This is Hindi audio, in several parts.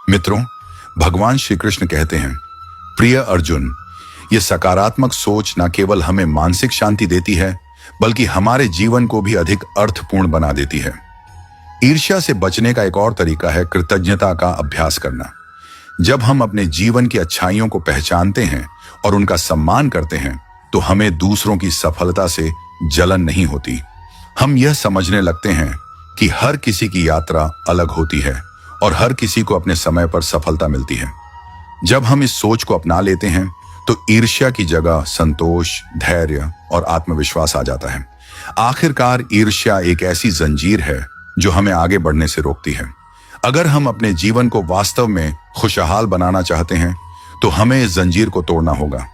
मित्रों, भगवान श्री कृष्ण कहते हैं, प्रिय अर्जुन, ये सकारात्मक सोच न केवल हमें मानसिक शांति देती है, बल्कि हमारे जीवन को भी अधिक अर्थपूर्ण बना देती है। ईर्ष्या से बचने का एक और तरीका है कृतज्ञता का अभ्यास करना। जब हम अपने जीवन की अच्छाइयों को पहचानते हैं और उनका सम्मान करते हैं, तो हमें दूसरों की सफलता से जलन नहीं होती। हम यह समझने लगते हैं कि हर किसी की यात्रा अलग होती है और हर किसी को अपने समय पर सफलता मिलती है। जब हम इस सोच को अपना लेते हैं, तो ईर्ष्या की जगह संतोष, धैर्य और आत्मविश्वास आ जाता है। आखिरकार ईर्ष्या एक ऐसी जंजीर है जो हमें आगे बढ़ने से रोकती है। अगर हम अपने जीवन को वास्तव में खुशहाल बनाना चाहते हैं, तो हमें इस जंजीर को तोड़ना होगा।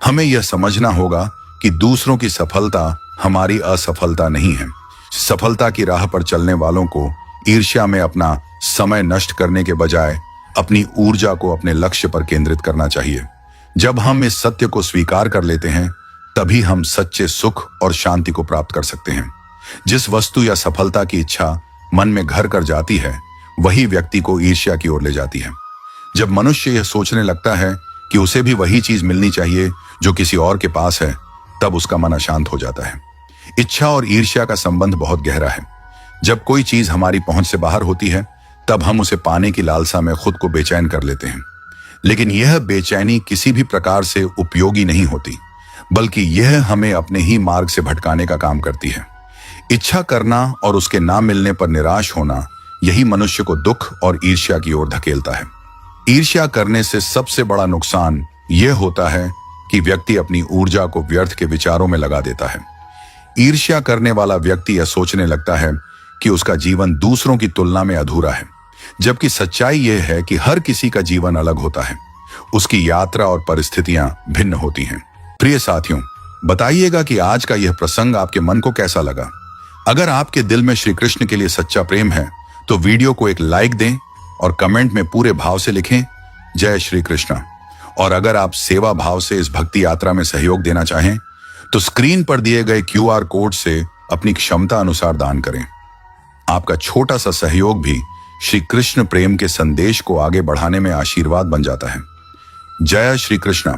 हमें यह समझना होगा कि दूसरों की सफलता हमारी असफलता नहीं है। सफलता की राह पर चलने वालों को ईर्ष्या में अपना समय नष्ट करने के बजाय अपनी ऊर्जा को अपने लक्ष्य पर केंद्रित करना चाहिए। जब हम इस सत्य को स्वीकार कर लेते हैं, तभी हम सच्चे सुख और शांति को प्राप्त कर सकते हैं। जिस वस्तु या सफलता की इच्छा मन में घर कर जाती है, वही व्यक्ति को ईर्ष्या की ओर ले जाती है। जब मनुष्य यह सोचने लगता है कि उसे भी वही चीज मिलनी चाहिए जो किसी और के पास है, तब उसका मन अशांत हो जाता है। इच्छा और ईर्ष्या का संबंध बहुत गहरा है। जब कोई चीज हमारी पहुंच से बाहर होती है, तब हम उसे पाने की लालसा में खुद को बेचैन कर लेते हैं। लेकिन यह बेचैनी किसी भी प्रकार से उपयोगी नहीं होती, बल्कि यह हमें अपने ही मार्ग से भटकाने का काम करती है। इच्छा करना और उसके ना मिलने पर निराश होना, यही मनुष्य को दुख और ईर्ष्या की ओर धकेलता है। ईर्ष्या करने से सबसे बड़ा नुकसान यह होता है कि व्यक्ति अपनी ऊर्जा को व्यर्थ के विचारों में लगा देता है। ईर्ष्या करने वाला व्यक्ति यह सोचने लगता है कि उसका जीवन दूसरों की तुलना में अधूरा है, जबकि सच्चाई यह है कि हर किसी का जीवन अलग होता है। उसकी यात्रा और परिस्थितियां भिन्न होती हैं। प्रिय साथियों, बताइएगा कि आज का यह प्रसंग आपके मन को कैसा लगा। अगर आपके दिल में श्री कृष्ण के लिए सच्चा प्रेम है, तो वीडियो को एक लाइक दें और कमेंट में पूरे भाव से लिखें, जय श्री कृष्ण। और अगर आप सेवा भाव से इस भक्ति यात्रा में सहयोग देना चाहें, तो स्क्रीन पर दिए गए QR कोड से अपनी क्षमता अनुसार दान करें। आपका छोटा सा सहयोग भी श्री कृष्ण प्रेम के संदेश को आगे बढ़ाने में आशीर्वाद बन जाता है। जय श्री कृष्ण।